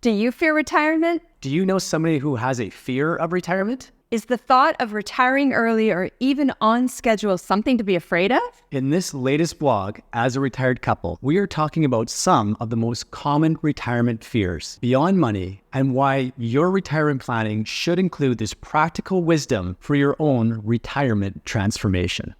Do you fear retirement? Do you know somebody who has a fear of retirement? Is the thought of retiring early or even on schedule something to be afraid of? In this latest blog, As a Retired Couple, we are talking about some of the most common retirement fears beyond money and why your retirement planning should include this practical wisdom for your own retirement transformation.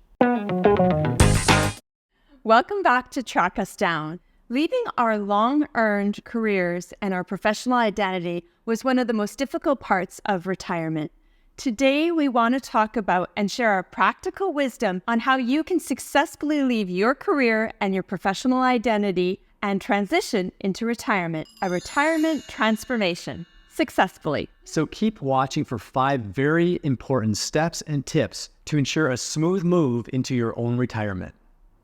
Welcome back to Track Us Down. Leaving our long-earned careers and our professional identity was one of the most difficult parts of retirement. Today, we want to talk about and share our practical wisdom on how you can successfully leave your career and your professional identity and transition into retirement, a retirement transformation, successfully. So keep watching for 5 very important steps and tips to ensure a smooth move into your own retirement.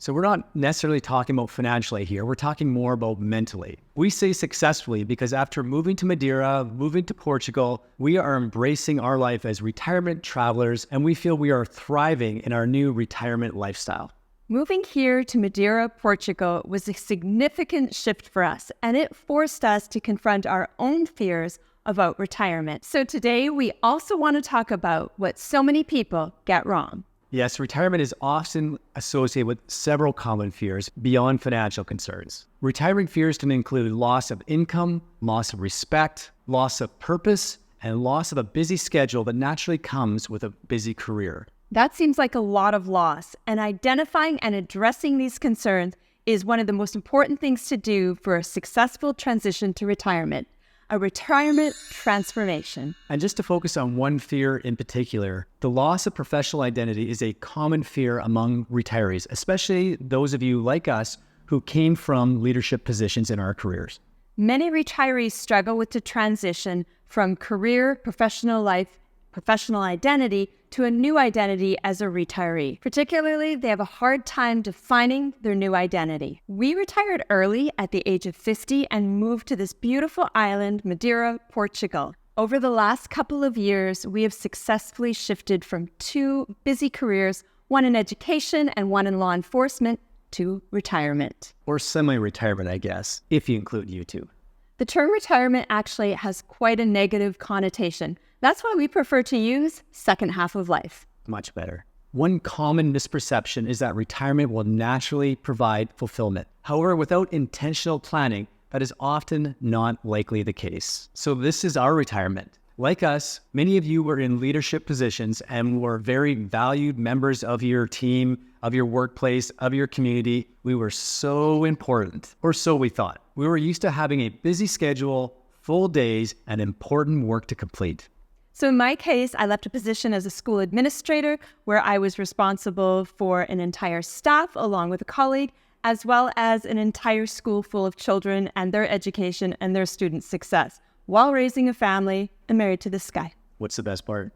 So we're not necessarily talking about financially here. We're talking more about mentally. We say successfully because after moving to Madeira, moving to Portugal, we are embracing our life as retirement travelers, and we feel we are thriving in our new retirement lifestyle. Moving here to Madeira, Portugal was a significant shift for us, and it forced us to confront our own fears about retirement. So today, we also want to talk about what so many people get wrong. Yes, retirement is often associated with several common fears beyond financial concerns. Retirement fears can include loss of income, loss of respect, loss of purpose, and loss of a busy schedule that naturally comes with a busy career. That seems like a lot of loss, and identifying and addressing these concerns is one of the most important things to do for a successful transition to retirement. A retirement transformation. And just to focus on one fear in particular, the loss of professional identity is a common fear among retirees, especially those of you like us who came from leadership positions in our careers. Many retirees struggle with the transition from career, professional life, professional identity to a new identity as a retiree. Particularly, they have a hard time defining their new identity. We retired early at the age of 50 and moved to this beautiful island, Madeira, Portugal. Over the last couple of years, we have successfully shifted from 2 busy careers, one in education and one in law enforcement, to retirement. Or semi-retirement, I guess, if you include YouTube. The term retirement actually has quite a negative connotation. That's why we prefer to use second half of life. Much better. One common misperception is that retirement will naturally provide fulfillment. However, without intentional planning, that is often not likely the case. So this is our retirement. Like us, many of you were in leadership positions and were very valued members of your team, of your workplace, of your community. We were so important, or so we thought. We were used to having a busy schedule, full days, and important work to complete. So in my case, I left a position as a school administrator where I was responsible for an entire staff along with a colleague, as well as an entire school full of children and their education and their student success, while raising a family and married to this guy. What's the best part?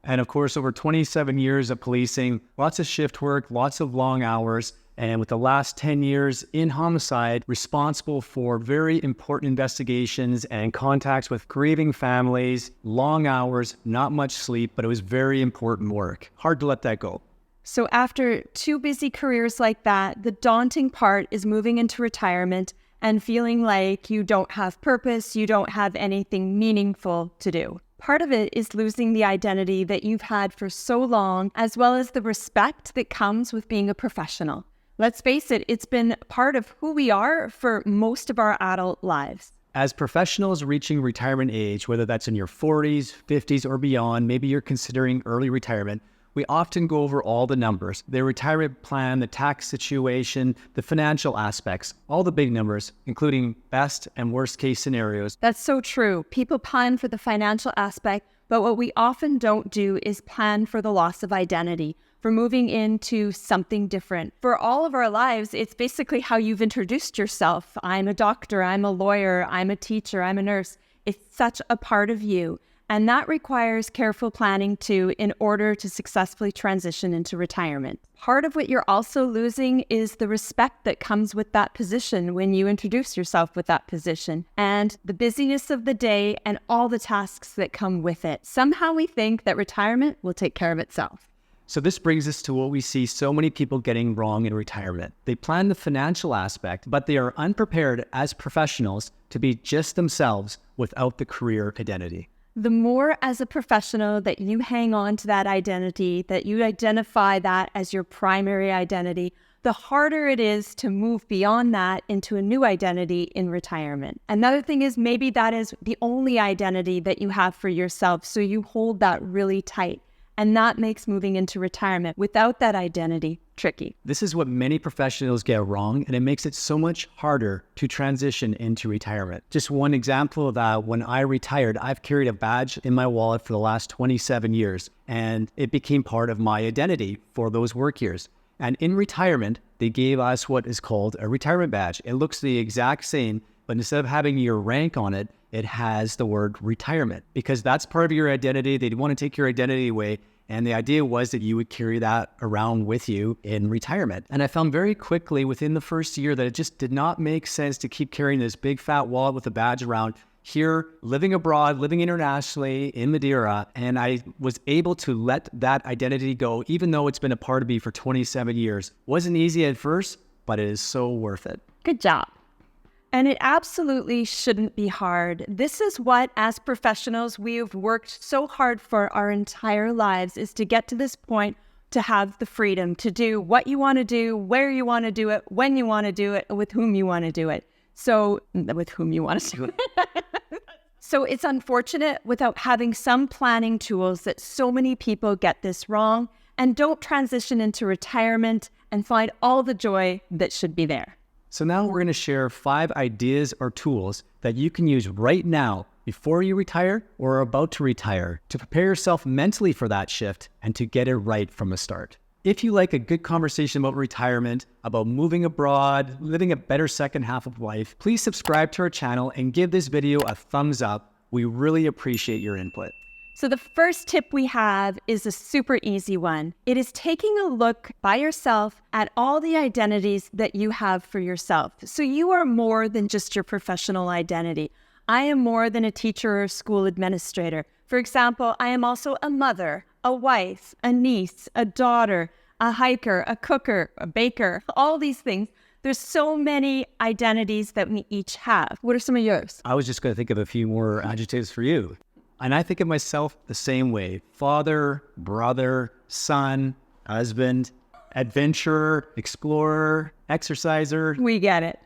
And of course, over 27 years of policing, lots of shift work, lots of long hours, and with the last 10 years in homicide, responsible for very important investigations and contacts with grieving families, long hours, not much sleep, but it was very important work. Hard to let that go. So after 2 busy careers like that, the daunting part is moving into retirement and feeling like you don't have purpose, you don't have anything meaningful to do. Part of it is losing the identity that you've had for so long, as well as the respect that comes with being a professional. Let's face it, it's been part of who we are for most of our adult lives. As professionals reaching retirement age, whether that's in your 40s, 50s, or beyond, maybe you're considering early retirement, we often go over all the numbers, the retirement plan, the tax situation, the financial aspects, all the big numbers, including best and worst case scenarios. That's so true. People plan for the financial aspect, but what we often don't do is plan for the loss of identity, for moving into something different. For all of our lives, it's basically how you've introduced yourself. I'm a doctor, I'm a lawyer, I'm a teacher, I'm a nurse. It's such a part of you. And that requires careful planning too in order to successfully transition into retirement. Part of what you're also losing is the respect that comes with that position when you introduce yourself with that position, and the busyness of the day and all the tasks that come with it. Somehow we think that retirement will take care of itself. So this brings us to what we see so many people getting wrong in retirement. They plan the financial aspect, but they are unprepared as professionals to be just themselves without the career identity. The more as a professional that you hang on to that identity, that you identify that as your primary identity, the harder it is to move beyond that into a new identity in retirement. Another thing is maybe that is the only identity that you have for yourself, so you hold that really tight. And that makes moving into retirement without that identity tricky. This is what many professionals get wrong, and it makes it so much harder to transition into retirement. Just one example of that, when I retired, I've carried a badge in my wallet for the last 27 years, and it became part of my identity for those work years. And in retirement, they gave us what is called a retirement badge. It looks the exact same, but instead of having your rank on it, it has the word retirement, because that's part of your identity. They want to take your identity away. And the idea was that you would carry that around with you in retirement. And I found very quickly within the first year that it just did not make sense to keep carrying this big fat wallet with a badge around here, living abroad, living internationally in Madeira. And I was able to let that identity go, even though it's been a part of me for 27 years. Wasn't easy at first, but it is so worth it. Good job. And it absolutely shouldn't be hard. This is what, as professionals, we've worked so hard for our entire lives, is to get to this point, to have the freedom to do what you want to do, where you want to do it, when you want to do it, with whom you want to do it. So So it's unfortunate without having some planning tools that so many people get this wrong and don't transition into retirement and find all the joy that should be there. So now we're going to share 5 ideas or tools that you can use right now before you retire or are about to retire to prepare yourself mentally for that shift and to get it right from the start. If you like a good conversation about retirement, about moving abroad, living a better second half of life, please subscribe to our channel and give this video a thumbs up. We really appreciate your input. So the first tip we have is a super easy one. It is taking a look by yourself at all the identities that you have for yourself. So you are more than just your professional identity. I am more than a teacher or school administrator. For example, I am also a mother, a wife, a niece, a daughter, a hiker, a cooker, a baker, all these things. There's so many identities that we each have. What are some of yours? I was just going to think of a few more adjectives for you. And I think of myself the same way: father, brother, son, husband, adventurer, explorer, exerciser. We get it.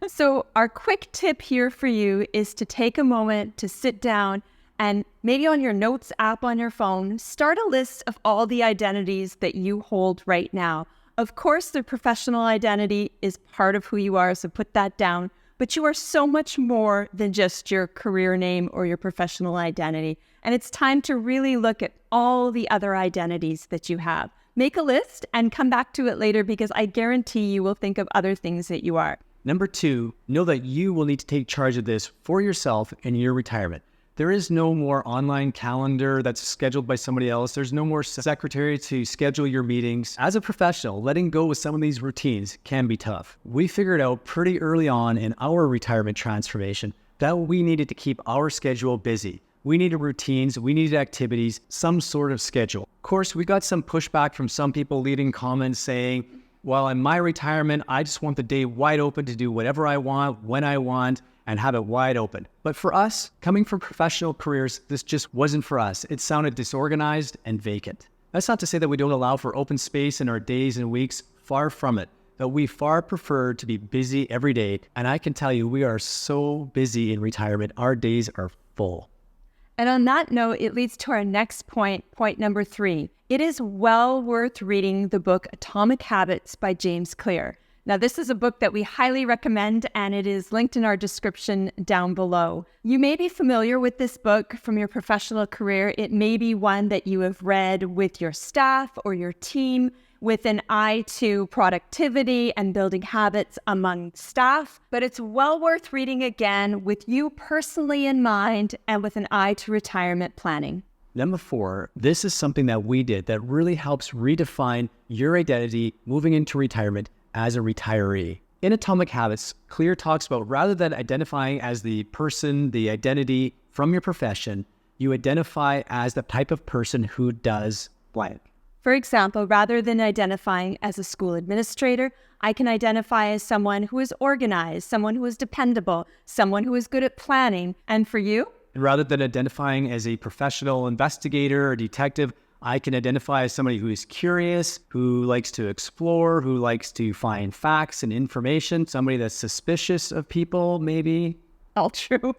So our quick tip here for you is to take a moment to sit down and maybe on your notes app on your phone, start a list of all the identities that you hold right now. Of course, the professional identity is part of who you are, so put that down. But you are so much more than just your career name or your professional identity. And it's time to really look at all the other identities that you have. Make a list and come back to it later, because I guarantee you will think of other things that you are. Number 2, know that you will need to take charge of this for yourself in your retirement. There is no more online calendar that's scheduled by somebody else. There's no more secretary to schedule your meetings. As a professional, letting go with some of these routines can be tough. We figured out pretty early on in our retirement transformation that we needed to keep our schedule busy. We needed routines, we needed activities, some sort of schedule. Of course, we got some pushback from some people leaving comments saying, well, in my retirement, I just want the day wide open to do whatever I want, when I want, and have it wide open. But for us, coming from professional careers, this just wasn't for us. It sounded disorganized and vacant. That's not to say that we don't allow for open space in our days and weeks, far from it. But we far prefer to be busy every day. And I can tell you, we are so busy in retirement, our days are full. And on that note, it leads to our next point, point number 3. It is well worth reading the book Atomic Habits by James Clear. Now, this is a book that we highly recommend, and it is linked in our description down below. You may be familiar with this book from your professional career. It may be one that you have read with your staff or your team with an eye to productivity and building habits among staff, but it's well worth reading again with you personally in mind and with an eye to retirement planning. Number 4, this is something that we did that really helps redefine your identity moving into retirement as a retiree. In Atomic Habits, Clear talks about, rather than identifying as the person, the identity from your profession, you identify as the type of person who does blank. For example, rather than identifying as a school administrator, I can identify as someone who is organized, someone who is dependable, someone who is good at planning. And for you? And rather than identifying as a professional investigator or detective, I can identify as somebody who is curious, who likes to explore, who likes to find facts and information, somebody that's suspicious of people, maybe. All true.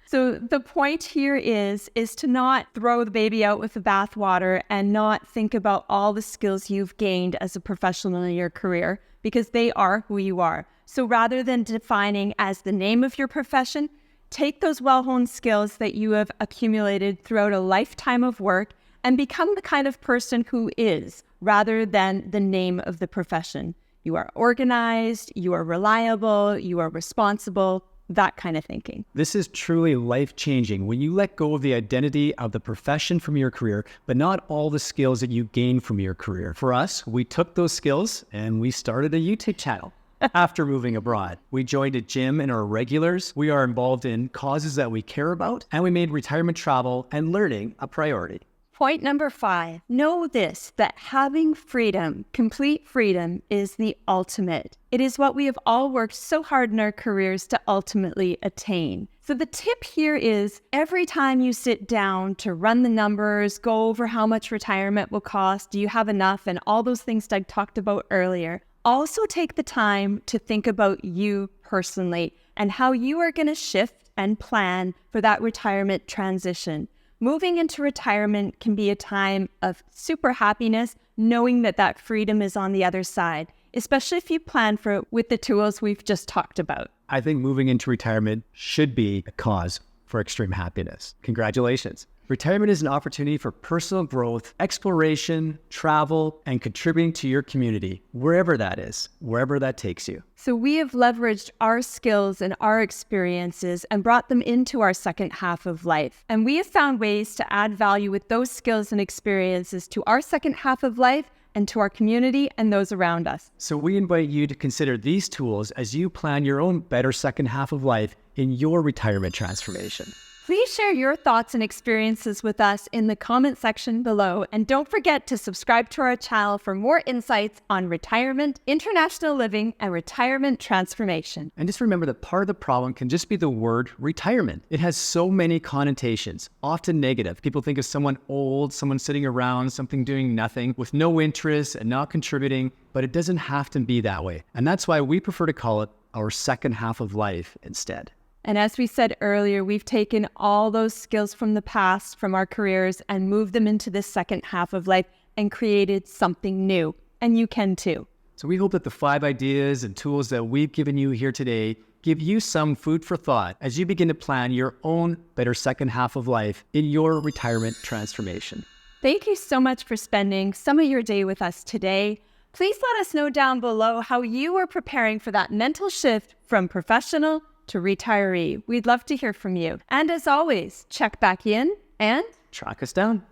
So the point here is to not throw the baby out with the bathwater and not think about all the skills you've gained as a professional in your career, because they are who you are. So rather than defining as the name of your profession, take those well-honed skills that you have accumulated throughout a lifetime of work and become the kind of person who is, rather than the name of the profession. You are organized, you are reliable, you are responsible, that kind of thinking. This is truly life-changing when you let go of the identity of the profession from your career, but not all the skills that you gain from your career. For us, we took those skills and we started a YouTube channel. After moving abroad, we joined a gym and are regulars. We are involved in causes that we care about, and we made retirement travel and learning a priority. Point number 5, know this, that having freedom, complete freedom, is the ultimate. It is what we have all worked so hard in our careers to ultimately attain. So the tip here is every time you sit down to run the numbers, go over how much retirement will cost, do you have enough, and all those things Doug talked about earlier, also take the time to think about you personally and how you are going to shift and plan for that retirement transition. Moving into retirement can be a time of super happiness, knowing that that freedom is on the other side, especially if you plan for it with the tools we've just talked about. I think moving into retirement should be a cause for extreme happiness. Congratulations. Retirement is an opportunity for personal growth, exploration, travel, and contributing to your community, wherever that is, wherever that takes you. So we have leveraged our skills and our experiences and brought them into our second half of life. And we have found ways to add value with those skills and experiences to our second half of life and to our community and those around us. So we invite you to consider these tools as you plan your own better second half of life in your retirement transformation. Please share your thoughts and experiences with us in the comment section below, and don't forget to subscribe to our channel for more insights on retirement, international living, and retirement transformation. And just remember that part of the problem can just be the word retirement. It has so many connotations, often negative. People think of someone old, someone sitting around, something doing nothing with no interest and not contributing, but it doesn't have to be that way. And that's why we prefer to call it our second half of life instead. And as we said earlier, we've taken all those skills from the past, from our careers, and moved them into this second half of life and created something new. And you can too. So we hope that the 5 ideas and tools that we've given you here today give you some food for thought as you begin to plan your own better second half of life in your retirement transformation. Thank you so much for spending some of your day with us today. Please let us know down below how you are preparing for that mental shift from professional to retiree. We'd love to hear from you. And as always, check back in and track us down.